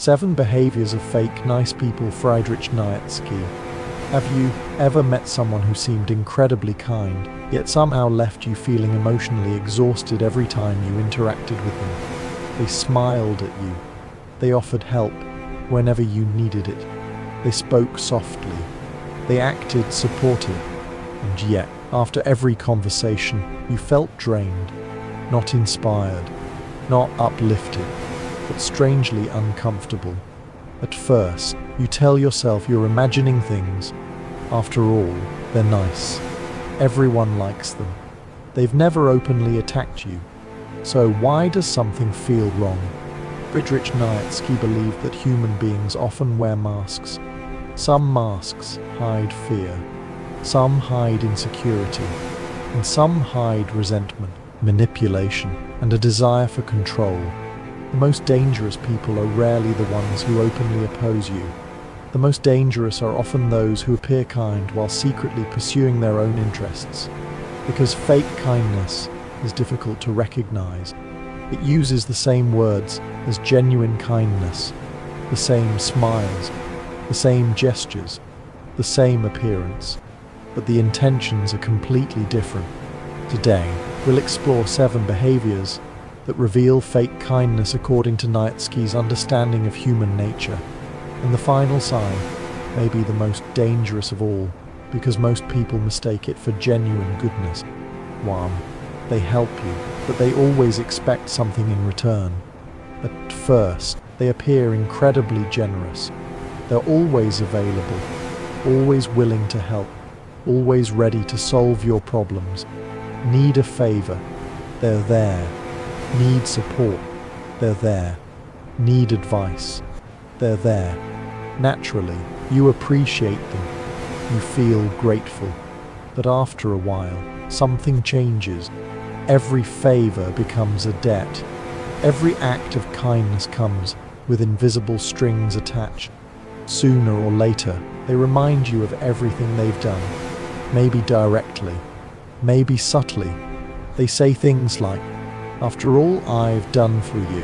7 Behaviors of Fake Nice People. Friedrich Nietzsche. Have you ever met someone who seemed incredibly kind, yet somehow left you feeling emotionally exhausted every time you interacted with them? They smiled at you. They offered help whenever you needed it. They spoke softly. They acted supportive. And yet, after every conversation, you felt drained, not inspired, not uplifted, but strangely uncomfortable. At first, you tell yourself you're imagining things. After all, they're nice. Everyone likes them. They've never openly attacked you. So why does something feel wrong? Friedrich Nietzsche believed that human beings often wear masks. Some masks hide fear. Some hide insecurity. And some hide resentment, manipulation, and a desire for control. The most dangerous people are rarely the ones who openly oppose you. The most dangerous are often those who appear kind while secretly pursuing their own interests. Because fake kindness is difficult to recognize. It uses the same words as genuine kindness, the same smiles, the same gestures, the same appearance, but the intentions are completely different. Today, we'll explore 7 behaviors that reveal fake kindness according to Nietzsche's understanding of human nature. And the final sign may be the most dangerous of all, because most people mistake it for genuine goodness. 1. They help you, but they always expect something in return. At first, they appear incredibly generous. They're always available, always willing to help, always ready to solve your problems. Need a favor? They're there. Need support? They're there. Need advice? They're there. Naturally, you appreciate them. You feel grateful. But after a while, something changes. Every favor becomes a debt. Every act of kindness comes with invisible strings attached. Sooner or later, they remind you of everything they've done. Maybe directly, maybe subtly. They say things like, "After all I've done for you,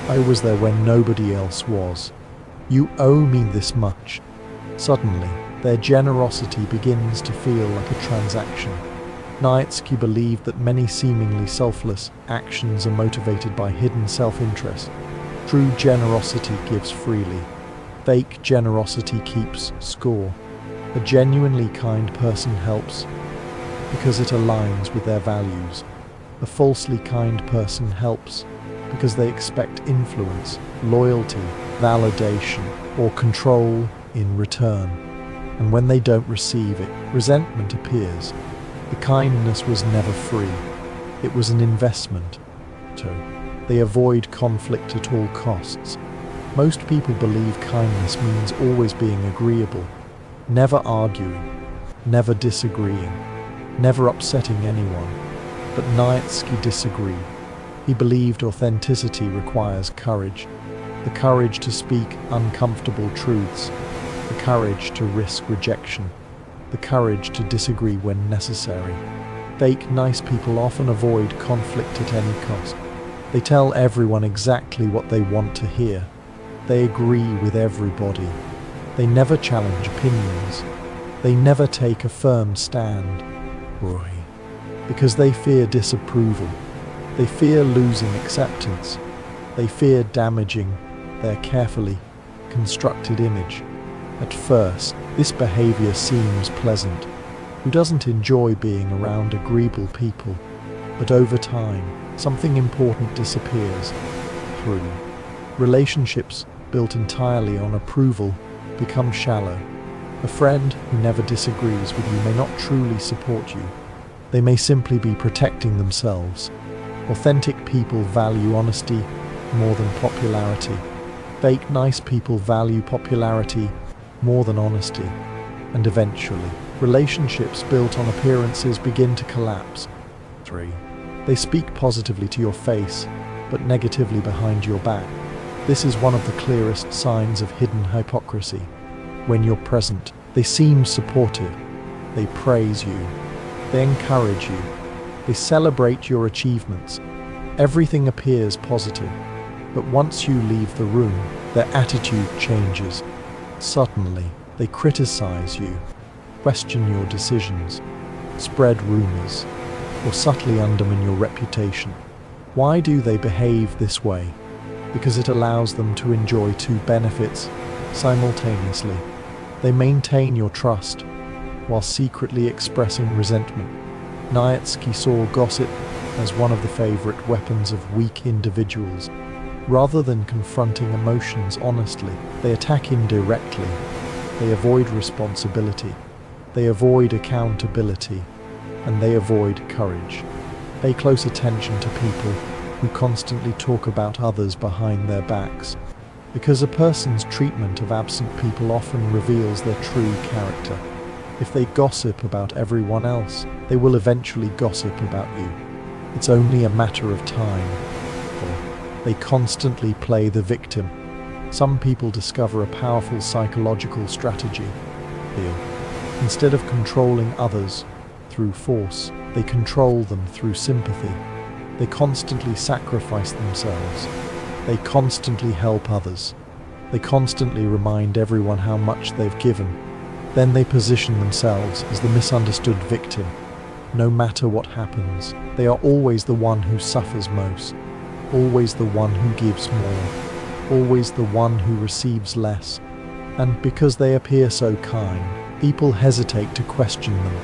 I was there when nobody else was. You owe me this much." Suddenly, their generosity begins to feel like a transaction. Nietzsche believed that many seemingly selfless actions are motivated by hidden self-interest. True generosity gives freely. Fake generosity keeps score. A genuinely kind person helps because it aligns with their values. A falsely kind person helps because they expect influence, loyalty, validation, or control in return. And when they don't receive it, resentment appears. The kindness was never free. It was an investment. 2. They avoid conflict at all costs. Most people believe kindness means always being agreeable, never arguing, never disagreeing, never upsetting anyone. But Nietzsche disagreed. He believed authenticity requires courage. The courage to speak uncomfortable truths. The courage to risk rejection. The courage to disagree when necessary. Fake nice people often avoid conflict at any cost. They tell everyone exactly what they want to hear. They agree with everybody. They never challenge opinions. They never take a firm stand. Why? Because they fear disapproval. They fear losing acceptance. They fear damaging their carefully constructed image. At first, this behavior seems pleasant. Who doesn't enjoy being around agreeable people? But over time, something important disappears. 3. Relationships built entirely on approval become shallow. A friend who never disagrees with you may not truly support you. They may simply be protecting themselves. Authentic people value honesty more than popularity. Fake nice people value popularity more than honesty. And eventually, relationships built on appearances begin to collapse. 3. They speak positively to your face, but negatively behind your back. This is one of the clearest signs of hidden hypocrisy. When you're present, they seem supportive. They praise you. They encourage you. They celebrate your achievements. Everything appears positive. But once you leave the room, their attitude changes. Suddenly, they criticize you, question your decisions, spread rumors, or subtly undermine your reputation. Why do they behave this way? Because it allows them to enjoy two benefits simultaneously. They maintain your trust while secretly expressing resentment. Nietzsche saw gossip as one of the favorite weapons of weak individuals. Rather than confronting emotions honestly, they attack indirectly. They avoid responsibility. They avoid accountability. And they avoid courage. Pay close attention to people who constantly talk about others behind their backs, because a person's treatment of absent people often reveals their true character. If they gossip about everyone else, they will eventually gossip about you. It's only a matter of time. Or they constantly play the victim. Some people discover a powerful psychological strategy. Instead of controlling others through force, they control them through sympathy. They constantly sacrifice themselves. They constantly help others. They constantly remind everyone how much they've given. Then they position themselves as the misunderstood victim. No matter what happens, they are always the one who suffers most, always the one who gives more, always the one who receives less. And because they appear so kind, people hesitate to question them.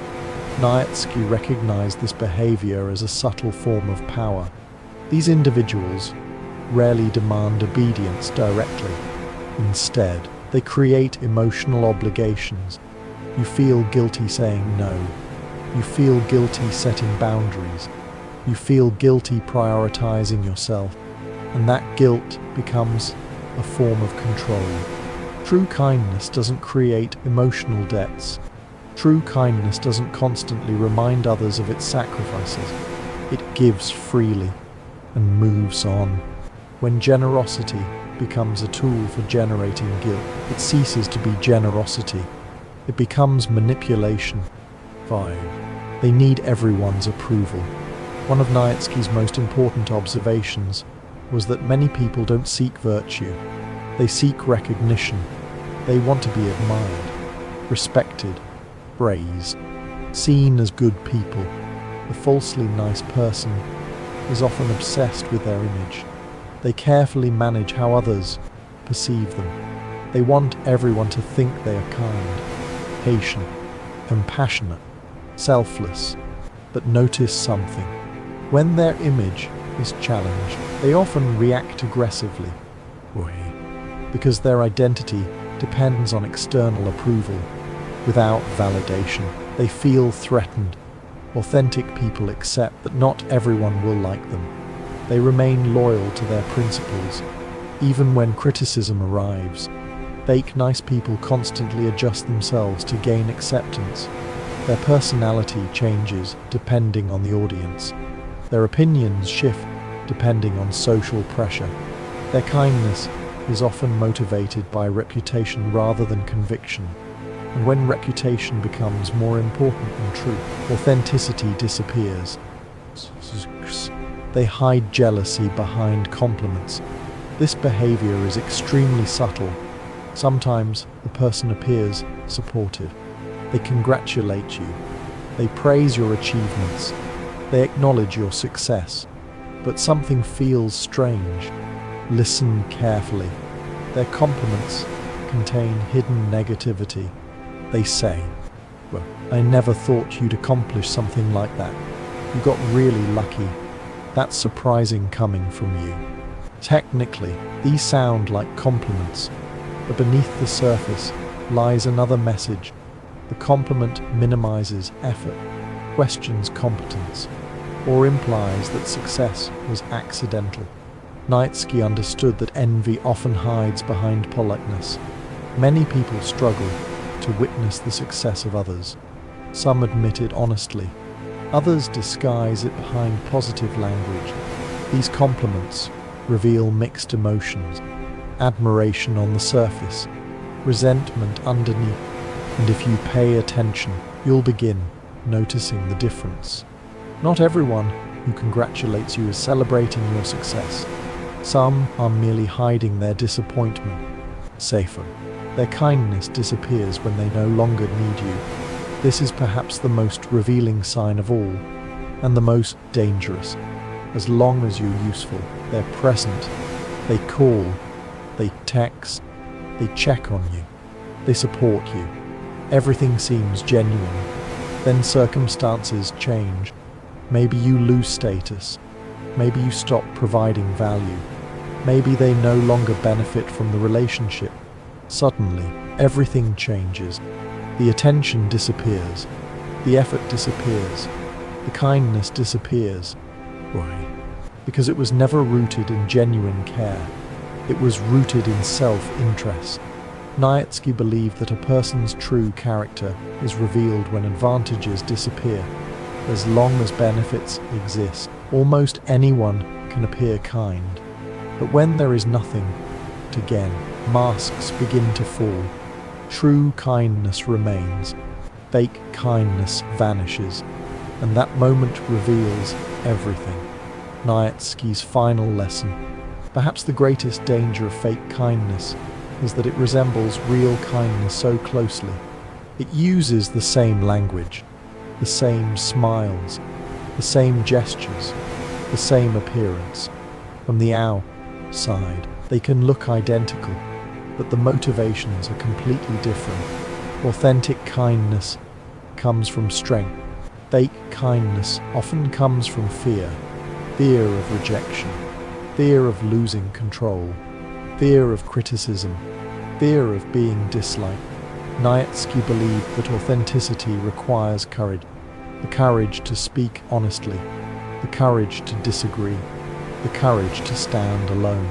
Nietzsche recognized this behavior as a subtle form of power. These individuals rarely demand obedience directly. Instead, they create emotional obligations. You feel guilty saying no. You feel guilty setting boundaries. You feel guilty prioritizing yourself. And that guilt becomes a form of control. True kindness doesn't create emotional debts. True kindness doesn't constantly remind others of its sacrifices. It gives freely and moves on. When generosity becomes a tool for generating guilt, it ceases to be generosity. It becomes manipulation. 5. They need everyone's approval. One of Nietzsche's most important observations was that many people don't seek virtue. They seek recognition. They want to be admired, respected, praised, seen as good people. The falsely nice person is often obsessed with their image. They carefully manage how others perceive them. They want everyone to think they are kind, patient, compassionate, selfless. But notice something. When their image is challenged, they often react aggressively. Because their identity depends on external approval. Without validation, they feel threatened. Authentic people accept that not everyone will like them. They remain loyal to their principles, even when criticism arrives. Fake nice people constantly adjust themselves to gain acceptance. Their personality changes depending on the audience. Their opinions shift depending on social pressure. Their kindness is often motivated by reputation rather than conviction. And when reputation becomes more important than truth, authenticity disappears. They hide jealousy behind compliments. This behavior is extremely subtle. Sometimes the person appears supportive. They congratulate you. They praise your achievements. They acknowledge your success. But something feels strange. Listen carefully. Their compliments contain hidden negativity. They say, "Well, I never thought you'd accomplish something like that. You got really lucky. That's surprising coming from you." Technically, these sound like compliments, but beneath the surface lies another message. The compliment minimizes effort, questions competence, or implies that success was accidental. Nietzsche understood that envy often hides behind politeness. Many people struggle to witness the success of others. Some admit it honestly. Others disguise it behind positive language. These compliments reveal mixed emotions. Admiration on the surface, resentment underneath. And if you pay attention, you'll begin noticing the difference. Not everyone who congratulates you is celebrating your success. Some are merely hiding their disappointment. Safer. Their kindness disappears when they no longer need you. This is perhaps the most revealing sign of all, and the most dangerous. As long as you're useful, they're present. They call, they text, they check on you, they support you. Everything seems genuine. Then circumstances change. Maybe you lose status. Maybe you stop providing value. Maybe they no longer benefit from the relationship. Suddenly, everything changes. The attention disappears. The effort disappears. The kindness disappears. Why? Because it was never rooted in genuine care. It was rooted in self-interest. Nietzsche believed that a person's true character is revealed when advantages disappear. As long as benefits exist, almost anyone can appear kind. But when there is nothing to gain, masks begin to fall. True kindness remains. Fake kindness vanishes. And that moment reveals everything. Nietzsche's final lesson. Perhaps the greatest danger of fake kindness is that it resembles real kindness so closely. It uses the same language, the same smiles, the same gestures, the same appearance. From the outside, they can look identical, but the motivations are completely different. Authentic kindness comes from strength. Fake kindness often comes from fear. Fear of rejection, fear of losing control, fear of criticism, fear of being disliked. Nietzsche believed that authenticity requires courage. The courage to speak honestly, the courage to disagree, the courage to stand alone,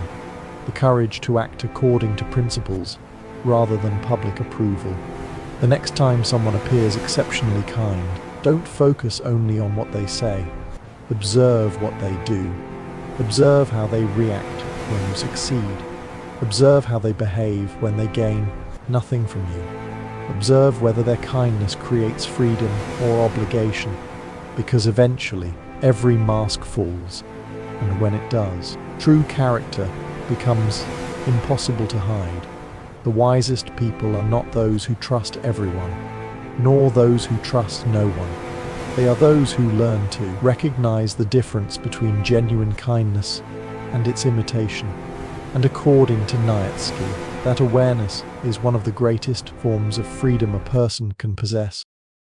the courage to act according to principles rather than public approval. The next time someone appears exceptionally kind, don't focus only on what they say. Observe what they do. Observe how they react when you succeed. Observe how they behave when they gain nothing from you. Observe whether their kindness creates freedom or obligation, because eventually every mask falls, and when it does, true character becomes impossible to hide. The wisest people are not those who trust everyone, nor those who trust no one. They are those who learn to recognize the difference between genuine kindness and its imitation. And according to Nietzsche, that awareness is one of the greatest forms of freedom a person can possess.